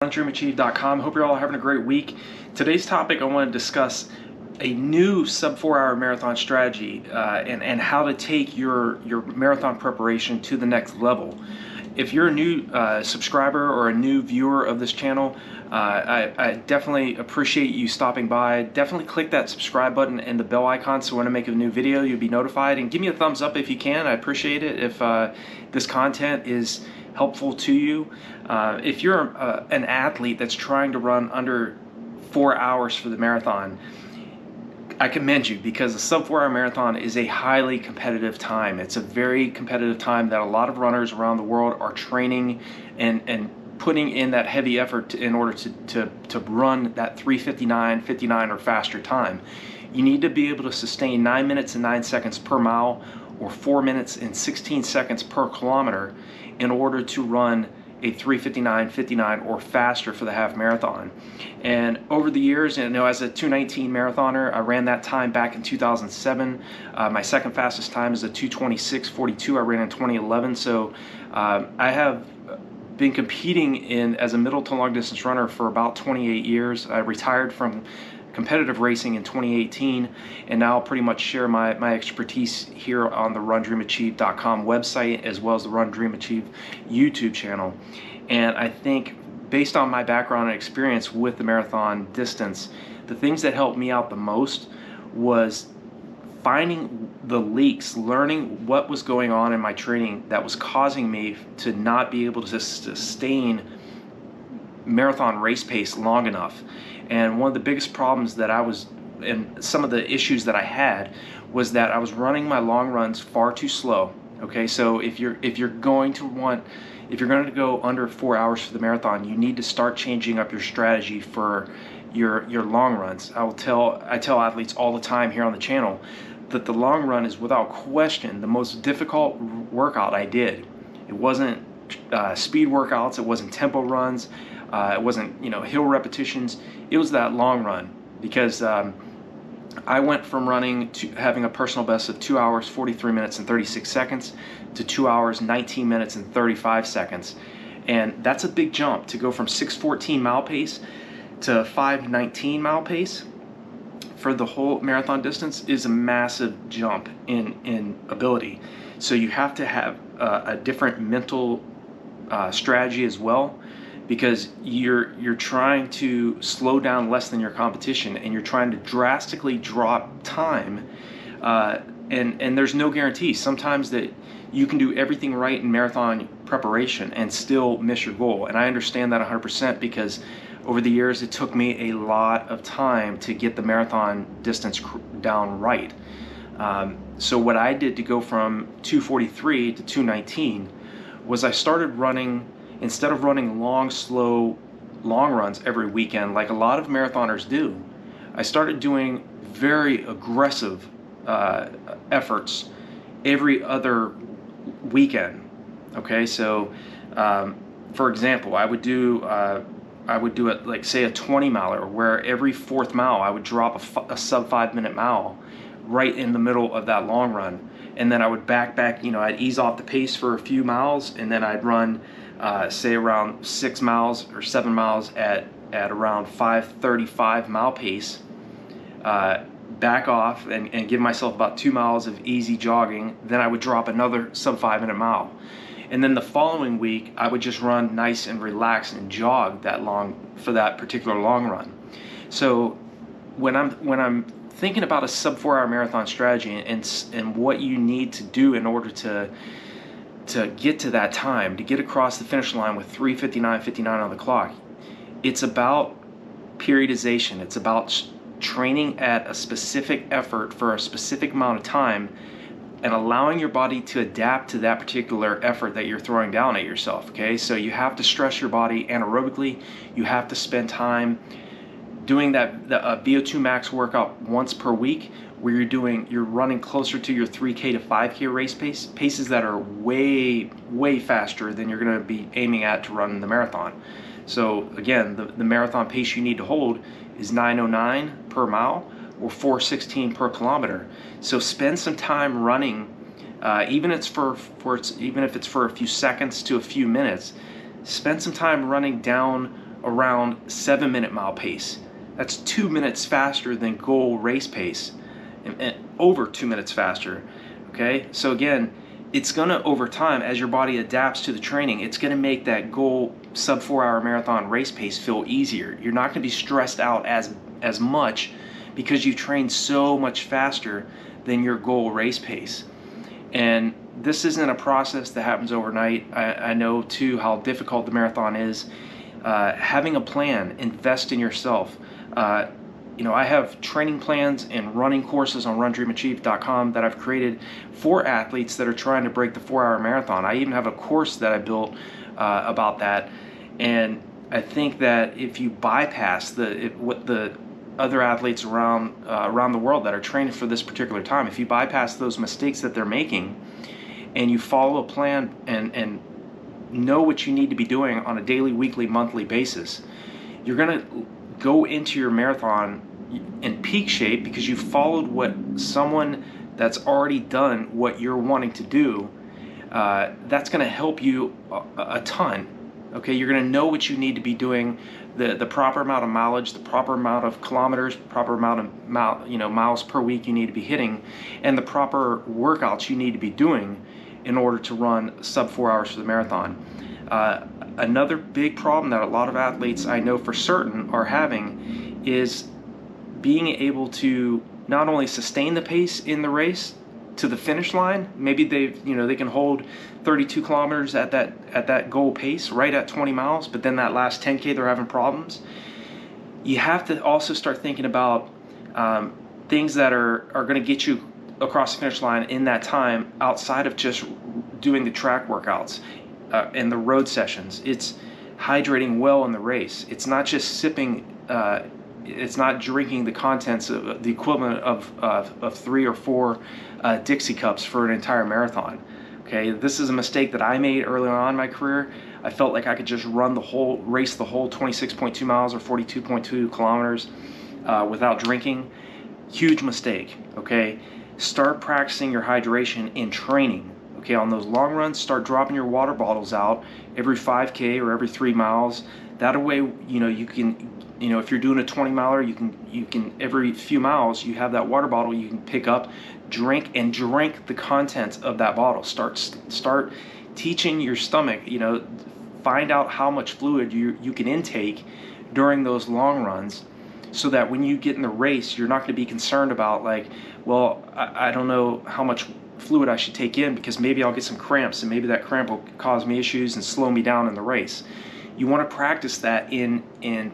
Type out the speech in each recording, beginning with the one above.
RunDreamAchieve.com. Hope you're all having a great week. Today's topic, I want to discuss a new sub 4-hour marathon strategy and how to take your marathon preparation to the next level. If you're a new subscriber or a new viewer of this channel, I definitely appreciate you stopping by. Definitely click that subscribe button and the bell icon so when I make a new video you'll be notified, and give me a thumbs up if you can. I appreciate it if this content is helpful to you. If you're an athlete that's trying to run under 4 hours for the marathon, I commend you, because the sub 4-hour marathon is a highly competitive time. It's a very competitive time that a lot of runners around the world are training and putting in that heavy effort in order to run that 3:59 or faster time. You need to be able to sustain 9 minutes and 9 seconds per mile, or 4 minutes and 16 seconds per kilometer, in order to run a 3:59 or faster for the half marathon. And over the years, as a 2:19 marathoner, I ran that time back in 2007. My second fastest time is a 2:26:42. I ran in 2011. So I have been competing as a middle to long distance runner for about 28 years. I retired from competitive racing in 2018, and now I'll pretty much share my expertise here on the RunDreamAchieve.com website, as well as the RunDreamAchieve YouTube channel. And I think, based on my background and experience with the marathon distance, the things that helped me out the most was finding the leaks, learning what was going on in my training that was causing me to not be able to sustain marathon race pace long enough. And one of the biggest problems that and some of the issues that I had, was that I was running my long runs far too slow. Okay, so if you're going to go under 4 hours for the marathon, you need to start changing up your strategy for your long runs. I tell athletes all the time here on the channel that the long run is, without question, the most difficult workout I did. It wasn't speed workouts, it wasn't tempo runs, it wasn't hill repetitions. It was that long run, because I went from running to having a personal best of 2 hours 43 minutes and 36 seconds to 2 hours 19 minutes and 35 seconds. And that's a big jump. To go from 6:14 mile pace to 5:19 mile pace for the whole marathon distance is a massive jump in ability. So you have to have a different mental strategy as well, because you're trying to slow down less than your competition, and you're trying to drastically drop time, and there's no guarantee. Sometimes that you can do everything right in marathon preparation and still miss your goal, and I understand that 100%, because over the years it took me a lot of time to get the marathon distance down right. So what I did to go from 2:43 to 2:19 was I started running, instead of running slow long runs every weekend like a lot of marathoners do, I started doing very aggressive efforts every other weekend. Okay, so for example, I would do it like, say, a 20 miler, where every fourth mile I would drop a sub 5 minute mile right in the middle of that long run, and then I would back, I'd ease off the pace for a few miles, and then I'd run say around 6 miles or 7 miles at around 5:35 mile pace, back off and give myself about 2 miles of easy jogging. Then I would drop another sub 5 minute mile, and then the following week I would just run nice and relax and jog for that particular long run. So when I'm thinking about a sub 4-hour marathon strategy and what you need to do in order to get to that time, to get across the finish line with 3:59:59 on the clock, it's about periodization. It's about training at a specific effort for a specific amount of time, and allowing your body to adapt to that particular effort that you're throwing down at yourself. Okay, so you have to stress your body anaerobically. You have to spend time doing that VO2 max workout once per week, where you're running closer to your 3K to 5K race paces that are way faster than you're going to be aiming at to run the marathon. So again, the marathon pace you need to hold is 9:09 per mile or 4:16 per kilometer. So spend some time running, even if it's for a few seconds to a few minutes. Spend some time running down around 7-minute mile pace. That's 2 minutes faster than goal race pace, and over 2 minutes faster. Okay, so again, it's gonna, over time, as your body adapts to the training, it's gonna make that goal sub 4-hour marathon race pace feel easier. You're not gonna be stressed out as much because you train so much faster than your goal race pace. And this isn't a process that happens overnight. I know too how difficult the marathon is. Having a plan, invest in yourself. I have training plans and running courses on RunDreamAchieve.com that I've created for athletes that are trying to break the 4-hour marathon. I even have a course that I built about that. And I think that if you bypass what the other athletes around the world that are training for this particular time, if you bypass those mistakes that they're making and you follow a plan and know what you need to be doing on a daily, weekly, monthly basis, you're going to go into your marathon in peak shape because you followed what someone that's already done what you're wanting to do. That's going to help you a ton. Okay, you're going to know what you need to be doing, the proper amount of mileage, the proper amount of kilometers, proper amount of miles per week you need to be hitting, and the proper workouts you need to be doing in order to run sub 4 hours for the marathon. Another big problem that a lot of athletes I know for certain are having is being able to not only sustain the pace in the race to the finish line. Maybe they can hold 32 kilometers at that goal pace right at 20 miles, but then that last 10K they're having problems. You have to also start thinking about things that are going to get you across the finish line in that time outside of just doing the track workouts and the road sessions. It's hydrating well in the race. It's not just sipping, it's not drinking the contents of the equivalent of 3 or 4 Dixie cups for an entire marathon. Okay, this is a mistake that I made early on in my career. I felt like I could just race the whole 26.2 miles or 42.2 kilometers without drinking. Huge mistake. Okay, start practicing your hydration in training. Okay, on those long runs, start dropping your water bottles out every 5K or every 3 miles. That way, you can, if you're doing a 20 miler, you can every few miles you have that water bottle you can pick up, drink the contents of that bottle. Start teaching your stomach. Find out how much fluid you can intake during those long runs, so that when you get in the race, you're not going to be concerned about I don't know how much fluid I should take in because maybe I'll get some cramps and maybe that cramp will cause me issues and slow me down in the race. You want to practice that in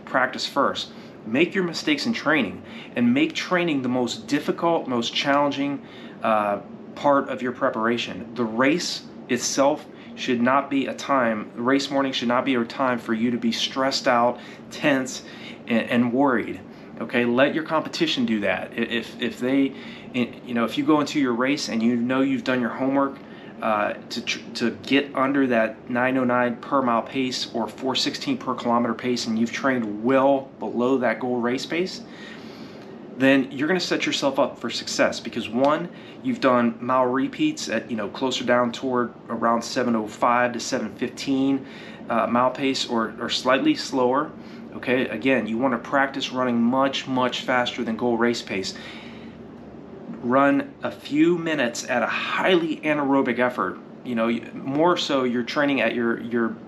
practice first. Make your mistakes in training, and make training the most difficult, most challenging part of your preparation. The race itself should not be a time, the race morning should not be a time for you to be stressed out, tense, and worried. Okay, let your competition do that. If you go into your race and you've done your homework to get under that 9:09 per mile pace or 4:16 per kilometer pace, and you've trained well below that goal race pace, then you're going to set yourself up for success, because one, you've done mile repeats at closer down toward around 7:05 to 7:15 mile pace or slightly slower. Okay, again, you want to practice running much faster than goal race pace. Run a few minutes at a highly anaerobic effort. More so you're training at your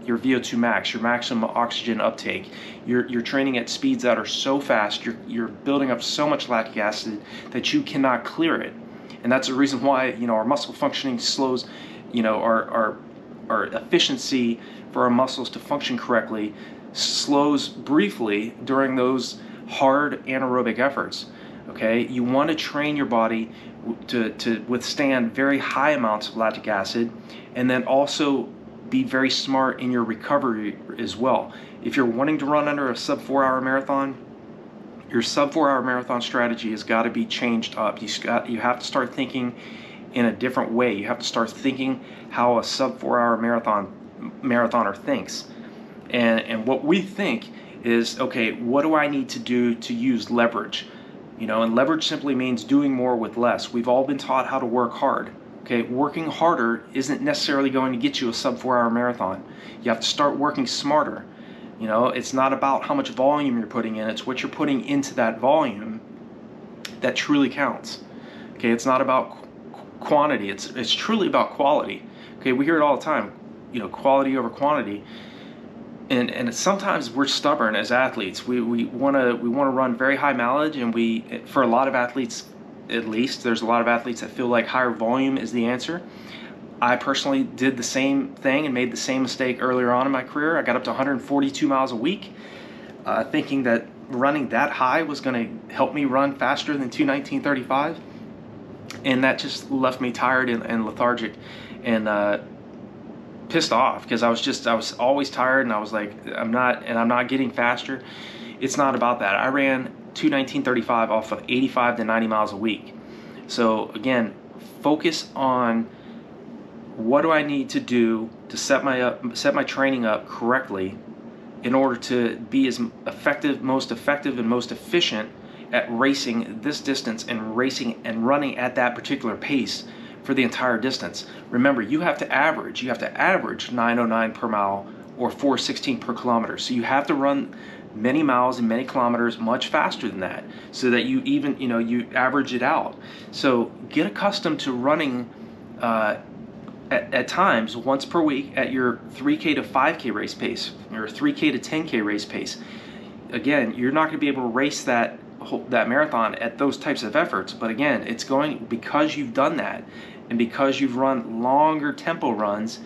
VO2 max, your maximum oxygen uptake. You're training at speeds that are so fast, you're building up so much lactic acid that you cannot clear it. And that's the reason why our muscle functioning slows, our efficiency for our muscles to function correctly slows briefly during those hard anaerobic efforts. Okay, you want to train your body to withstand very high amounts of lactic acid, and then also be very smart in your recovery as well. If you're wanting to run under a sub 4-hour marathon, your sub 4-hour marathon strategy has got to be changed up. You have to start thinking in a different way. You have to start thinking how a sub 4-hour marathoner thinks. And what we think is, okay, what do I need to do to use leverage? And leverage simply means doing more with less. We've all been taught how to work hard. Okay, working harder isn't necessarily going to get you a sub 4-hour marathon. You have to start working smarter. You know, it's not about how much volume you're putting in, it's what you're putting into that volume that truly counts. Okay, it's not about quantity, it's truly about quality. Okay, we hear it all the time, you know, quality over quantity. And sometimes we're stubborn as athletes. We want to run very high mileage, and for a lot of athletes, at least, there's a lot of athletes that feel like higher volume is the answer. I personally did the same thing and made the same mistake earlier on in my career. I got up to 142 miles a week, thinking that running that high was going to help me run faster than 2:19:35, and that just left me tired and lethargic and pissed off, because I was always tired, and I was like, I'm not getting faster. It's not about that. I ran 2:19:35 off of 85 to 90 miles a week. So again, focus on what do I need to do to set my training up correctly in order to be as most effective and most efficient at racing this distance and racing and running at that particular pace for the entire distance. Remember, you have to average 9:09 per mile or 4:16 per kilometer. So you have to run many miles and many kilometers much faster than that, so that you even, you know, you average it out. So get accustomed to running at times once per week at your 3K to 5K race pace, or 3K to 10K race pace. Again, you're not going to be able to race that marathon at those types of efforts, but again, it's going, because you've done that and because you've run longer tempo runs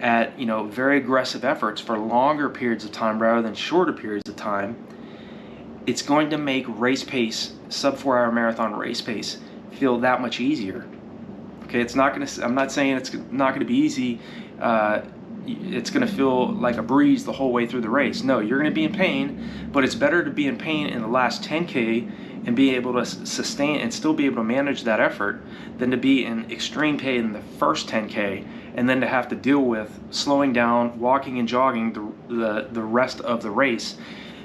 at, you know, very aggressive efforts for longer periods of time rather than shorter periods of time, it's going to make race pace, sub 4 hour marathon race pace, feel that much easier. Okay, it's not going to, I'm not saying it's not going to be easy. It's going to feel like a breeze the whole way through the race. No, you're going to be in pain, but it's better to be in pain in the last 10K and be able to sustain and still be able to manage that effort than to be in extreme pain in the first 10K and then to have to deal with slowing down, walking and jogging the rest of the race,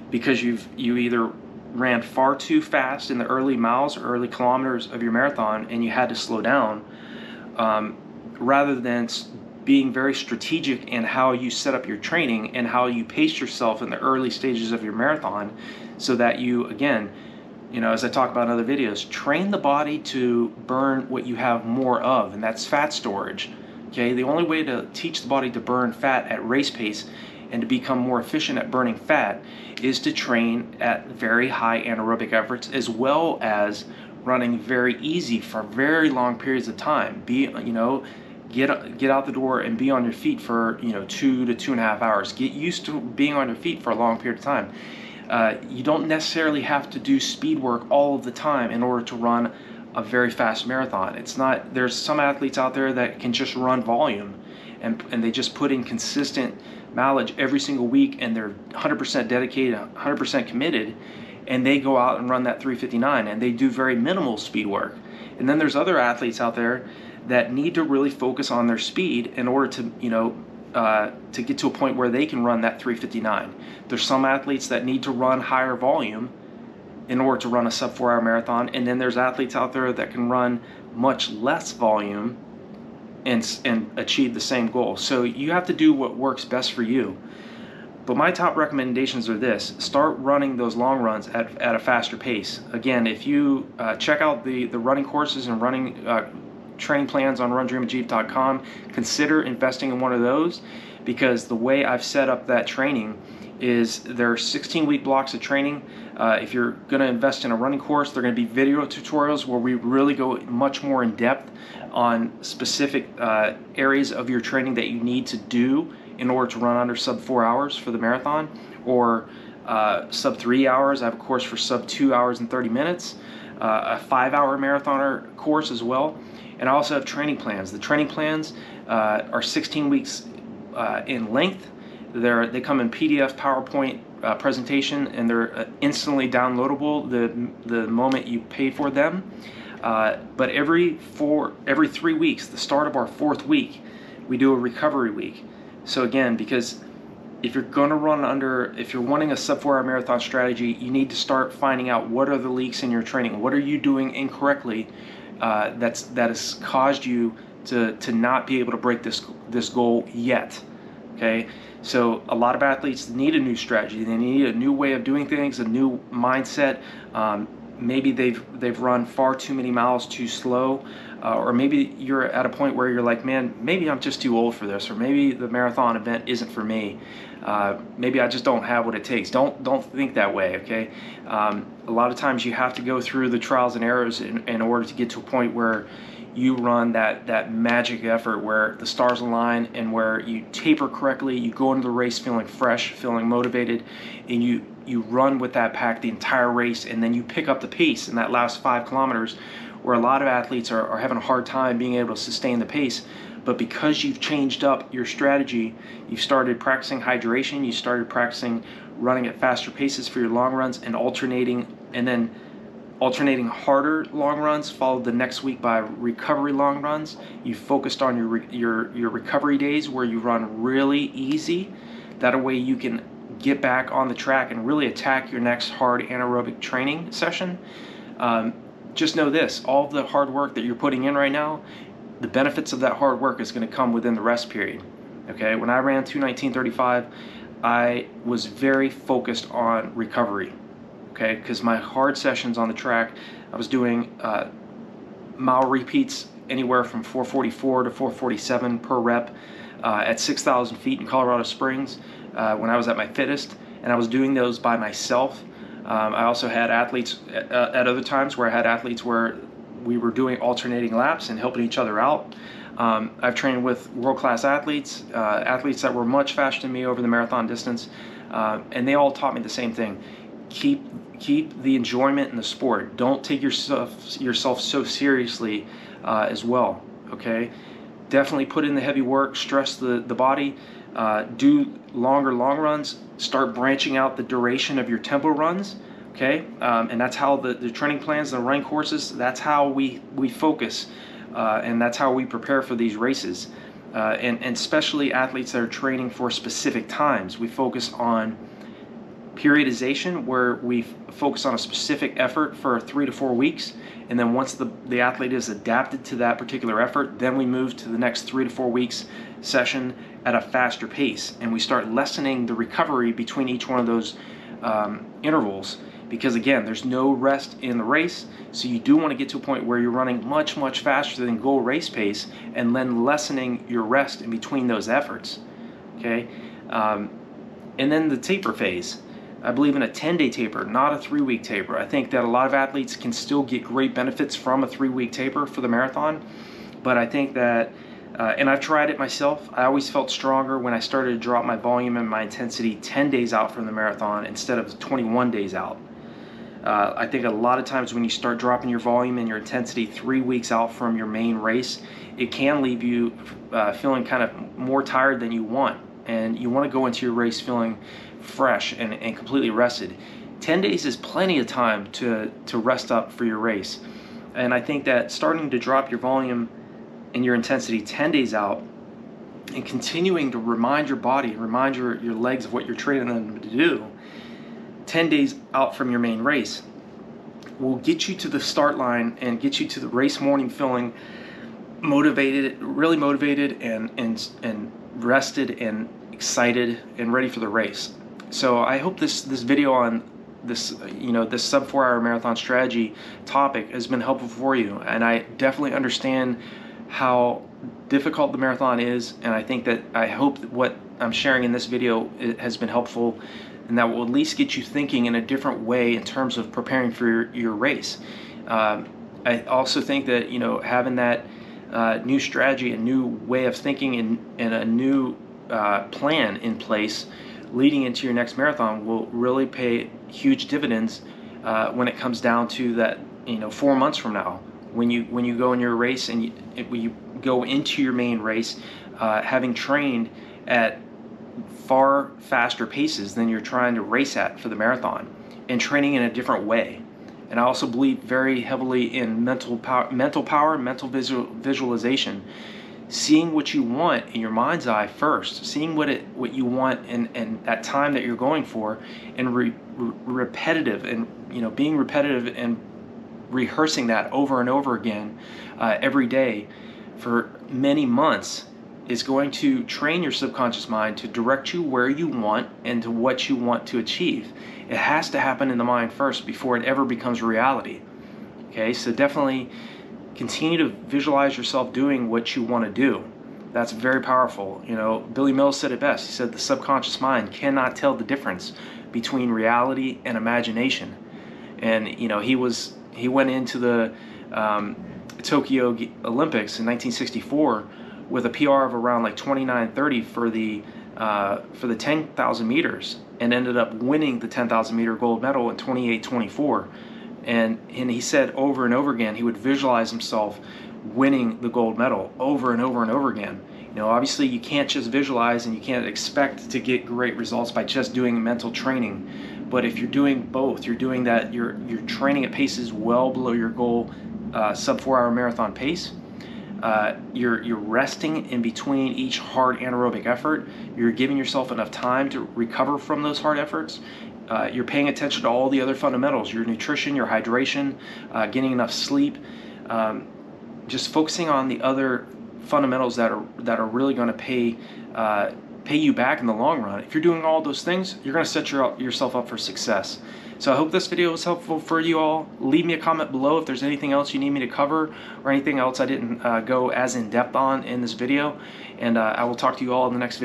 because you either ran far too fast in the early miles or early kilometers of your marathon and you had to slow down, rather than being very strategic in how you set up your training and how you pace yourself in the early stages of your marathon, so that you, again, you know, as I talk about in other videos, train the body to burn what you have more of, and that's fat storage. Okay, the only way to teach the body to burn fat at race pace and to become more efficient at burning fat is to train at very high anaerobic efforts, as well as running very easy for very long periods of time. Get out the door and be on your feet for, you know, 2 to 2.5 hours. Get used to being on your feet for a long period of time. You don't necessarily have to do speed work all of the time in order to run a very fast marathon. It's not, there's some athletes out there that can just run volume and they just put in consistent mileage every single week, and they're 100% dedicated, 100% committed, and they go out and run that 3:59 and they do very minimal speed work. And then there's other athletes out there that need to really focus on their speed in order to, you know, to get to a point where they can run that 3:59. There's some athletes that need to run higher volume in order to run a sub 4 hour marathon, and then there's athletes out there that can run much less volume and achieve the same goal. So you have to do what works best for you. But my top recommendations are this: start running those long runs at a faster pace. Again, if you check out the running courses and running training plans on RunDreamAchieve.com, consider investing in one of those, because the way I've set up that training is there are 16-week blocks of training. If you're going to invest in a running course, they're going to be video tutorials where we really go much more in depth on specific areas of your training that you need to do in order to run under sub 4 hours for the marathon, or sub 3 hours. I have a course for sub 2 hours and 30 minutes, a 5-hour marathoner course as well. And I also have training plans. The training plans are 16 weeks in length. They come in PDF, PowerPoint presentation, and they're instantly downloadable the moment you pay for them. But every 3 weeks, the start of our 4th week, we do a recovery week. So again, because if you're going to if you're wanting a sub 4 hour marathon strategy, you need to start finding out what are the leaks in your training. What are you doing incorrectly that has caused you to not be able to break this goal yet? Okay, so a lot of athletes need a new strategy. They need a new way of doing things, a new mindset. Maybe they've run far too many miles too slow, or maybe you're at a point where you're like, man, maybe I'm just too old for this, or maybe the marathon event isn't for me. Maybe I just don't have what it takes. Don't think that way. Okay, a lot of times you have to go through the trials and errors in order to get to a point where you run that magic effort where the stars align and where you taper correctly, you go into the race feeling fresh, feeling motivated, and you run with that pack the entire race, and then you pick up the pace in that last 5 kilometers where a lot of athletes are having a hard time being able to sustain the pace. But because you've changed up your strategy, you've started practicing hydration, you started practicing running at faster paces for your long runs and alternating harder long runs, followed the next week by recovery long runs. You focused on your recovery days where you run really easy. That way you can get back on the track and really attack your next hard anaerobic training session. Just know this, all the hard work that you're putting in right now, the benefits of that hard work is going to come within the rest period. Okay, when I ran 2:19:35, I was very focused on recovery. Okay, because my hard sessions on the track, I was doing mile repeats anywhere from 444 to 447 per rep at 6,000 feet in Colorado Springs when I was at my fittest, and I was doing those by myself. I also had athletes at other times where I had athletes where we were doing alternating laps and helping each other out. I've trained with world-class athletes, athletes that were much faster than me over the marathon distance, and they all taught me the same thing. Keep the enjoyment in the sport. Don't take yourself so seriously as well. Okay, definitely put in the heavy work, stress the body, do longer long runs, start branching out the duration of your tempo runs. Okay, and that's how the training plans and the running courses, that's how we focus, and that's how we prepare for these races, and especially athletes that are training for specific times. We focus on periodization, where we focus on a specific effort for 3 to 4 weeks, and then once the athlete is adapted to that particular effort, then we move to the next 3 to 4 weeks session at a faster pace, and we start lessening the recovery between each one of those intervals, because again, there's no rest in the race. So you do want to get to a point where you're running much faster than goal race pace, and then lessening your rest in between those efforts. Okay, and then the taper phase. I believe in a 10-day taper, not a 3-week taper. I think that a lot of athletes can still get great benefits from a 3-week taper for the marathon, but I think that, and I've tried it myself, I always felt stronger when I started to drop my volume and my intensity 10 days out from the marathon instead of 21 days out. I think a lot of times when you start dropping your volume and your intensity 3 weeks out from your main race, it can leave you feeling kind of more tired than you want, and you want to go into your race feeling fresh and completely rested. 10 days is plenty of time to rest up for your race, and I think that starting to drop your volume and your intensity 10 days out and continuing to remind your body, remind your legs of what you're training them to do 10 days out from your main race will get you to the start line and get you to the race morning feeling motivated, really motivated and rested and excited and ready for the race. So I hope this video on this this sub 4 hour marathon strategy topic has been helpful for you, and I definitely understand how difficult the marathon is, and I hope that what I'm sharing in this video has been helpful, and that will at least get you thinking in a different way in terms of preparing for your race. I also think that having that new strategy, a new way of thinking, and a new plan in place leading into your next marathon will really pay huge dividends when it comes down to that 4 months from now, when you go in your race and when you go into your main race, having trained at far faster paces than you're trying to race at for the marathon, and training in a different way. And I also believe very heavily in mental power, mental visualization. Seeing what you want in your mind's eye first, seeing what you want and that time that you're going for, and repetitive, and being repetitive and rehearsing that over and over again every day for many months is going to train your subconscious mind to direct you where you want and to what you want to achieve. It has to happen in the mind first before it ever becomes reality. Okay, so definitely continue to visualize yourself doing what you want to do. That's very powerful. You know, Billy Mills said it best. He said the subconscious mind cannot tell the difference between reality and imagination. And you know, he went into the Tokyo Olympics in 1964 with a PR of around like 29:30 for the 10,000 meters, and ended up winning the 10,000 meter gold medal in 28:24. And he said over and over again he would visualize himself winning the gold medal over and over and over again. You know, obviously you can't just visualize and you can't expect to get great results by just doing mental training. But if you're doing both, you're doing that, you're training at paces well below your goal sub 4-hour marathon pace. You're resting in between each hard anaerobic effort. You're giving yourself enough time to recover from those hard efforts. You're paying attention to all the other fundamentals, your nutrition, your hydration, getting enough sleep, just focusing on the other fundamentals that are really going to pay you back in the long run. If you're doing all those things, you're going to set yourself up for success. So I hope this video was helpful for you all. Leave me a comment below if there's anything else you need me to cover or anything else I didn't go as in depth on in this video. And I will talk to you all in the next video.